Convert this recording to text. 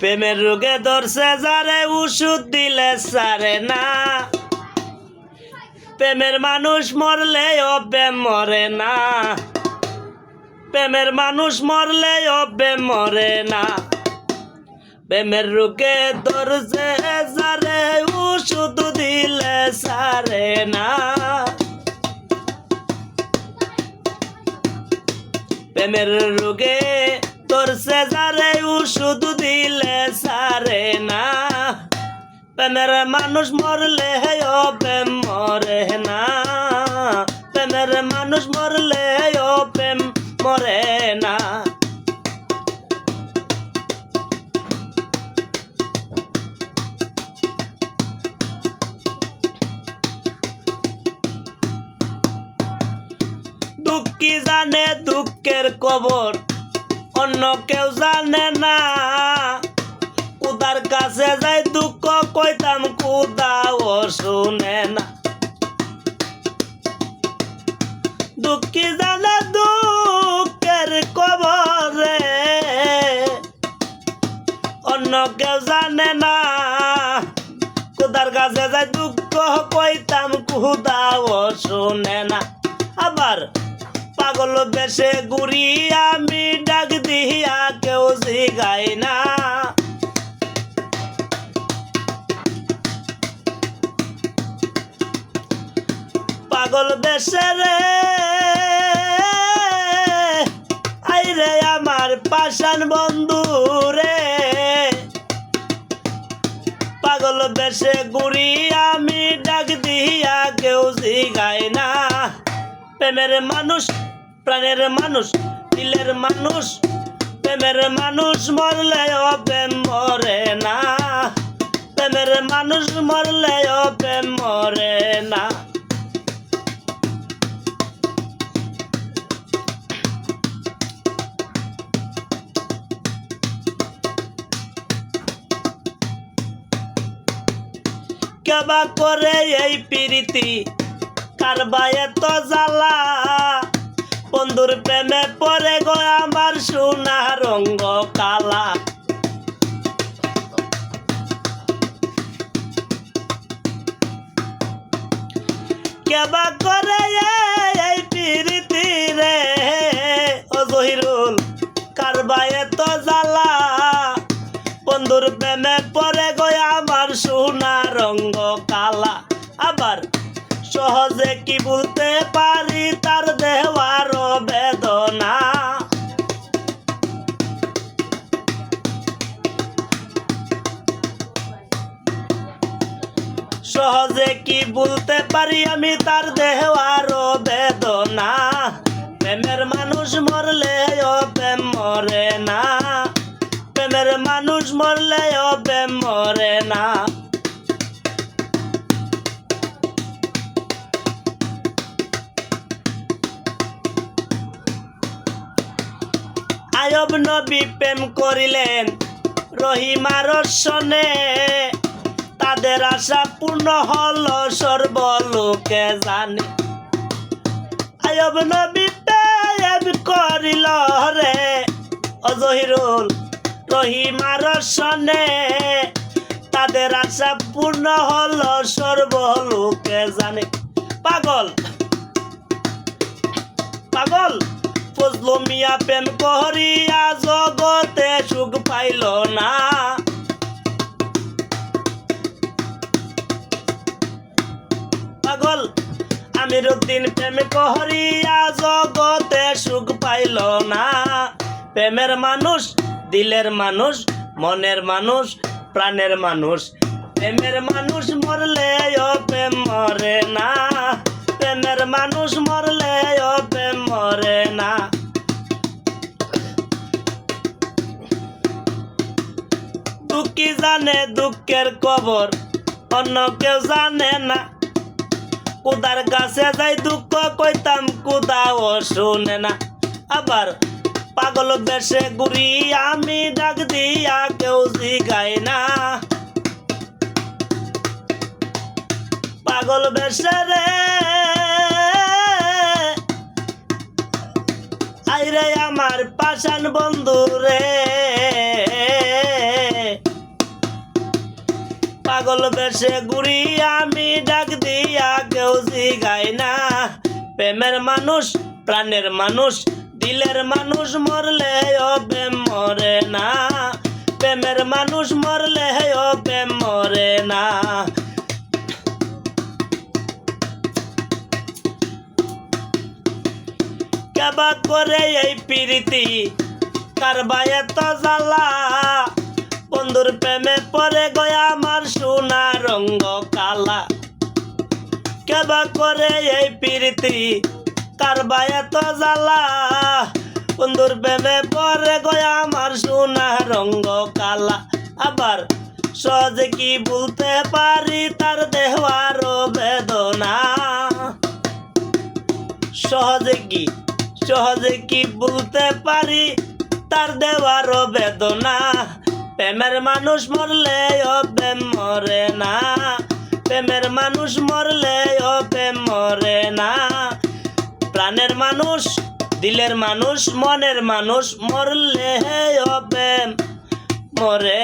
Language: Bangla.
প্রেমের রোগে ধরছে যারে ওষুধ দিলে সারে না। প্রেমের মানুষ মরলে ও প্রেম মরে না। প্রেমের মানুষ মরলে ও প্রেম মরে না। প্রেমের রোগে ধরছে যারে ওষুধ দিলে সারে না। প্রেমের রোগে ধরছে যারে ওষুধ দিলে সারে না। প্রেমের মানুষ মরলে ও প্রেম মরে না। প্রেমের মানুষ মরলে ও প্রেম মরে না। দুঃখী জানে দুঃখের কবর, অন্য কেউ জানে না। কুদার কাছে যাই দুঃখ কইতাম, কুদাও শুনে না। দুঃখী জানে দুঃখের কবরে, অন্য কেউ জানে না। কুদার কাছে যাই দুঃখ কইতাম, কুদাও শুনে না। আবার পাগল বেশে ঘুরি আমি, ডাক দিয়া কেউ জিগাই না। পাগল বেশে রে আইরে আমার পাষাণ বন্ধু রে। পাগল বেশে ঘুরি আমি, ডাক দিয়া কেউ জিগাই না। প্রেমের মানুষ প্রাণের মানুষ দিলের মানুষ, প্রেমের মানুষ মরলে ও প্রেম মরে না। প্রেমের মানুষ মরলে ও প্রেম মরে না। কেবা করে এই প্রীতি, কারবা এত জ্বালা। বন্ধুর প্রেমে পরে গো আমার সোনা রঙ্গ কালা। কেবা করে এই প্রীতি রে ও জহিরুল, কারবা এত জ্বালা। বন্ধুর প্রেমে পরে গো আমার সোনা রঙ্গ কালা। আবার সহজে কি বলতে পারি তার দেওয়ার বেদনা। সহজে কি বলতে পারি আমি তার দেওয়ার বেদনা। প্রেমের মানুষ মরলে ও প্রেম মরে না। প্রেমের মানুষ মরলে ও প্রেম মরে না। আয়ব নবী প্রেম করিলেন রহিমার সনে। তাদের আশা পূর্ণ হল সর্বলোকে জানে। আয়ব নবী প্রেম করিল রে ও জহিরুল রহিমার সনে। তাদের আশা পূর্ণ হল সর্বলোকে জানে। পাগল পাগল ফজলু মিয়া প্রেম করিয়া জগতে সুখ পাইল না। পাগল আমিরউদ্দিন প্রেম করিয়া জগতে সুখ পাইল না। প্রেমের মানুষ দিলের মানুষ, মনের মানুষ, প্রাণের মানুষ। প্রেমের মানুষ মরলে ও প্রেম মরে না। প্রেমের মানুষ মরলে ও প্রেম মরে না। দুঃখী জানে দুঃখের কবর, অন্য কেউ জানে না। কুদার কাছে যাই দুঃখ কইতাম, কুদাও শুনে না। আবার পাগল বেশে ঘুরি আমি, ডাক দিয়া কেউ জিগাই না। পাগল বেশে রে আইরে আমার পাষাণ বন্ধু রে। বেশে ঘুরি আমি ডাক দিয়া কেউ জিগাই না প্রেমের মানুষ প্রাণের মানুষ দিলের মানুষ মরলে ও প্রেম মরে না প্রেমের মানুষ মরলে ও প্রেম মরে না কেবা করে এই প্রীতি কারবা এত জ্বালা বন্ধুর প্রেমে পরে গয়া আমার সোনা রঙ্গ কালা কেবা করে এই প্রীতি কারবা এত জ্বালা বন্ধুর প্রেমে পরে গয়া আমার সোনা রঙ্গ কালা আবার সহজে কি বলতে পারি তার দেওয়ার বেদনা সহজে কি বলতে পারি তার দেওয়ার বেদনা প্রেমের মানুষ মরলে ও প্রেম মরে না প্রেমের মানুষ মরলে ও প্রেম মরে না প্রাণের মানুষ দিলের মানুষ মনের মানুষ মরলে ও প্রেম মরে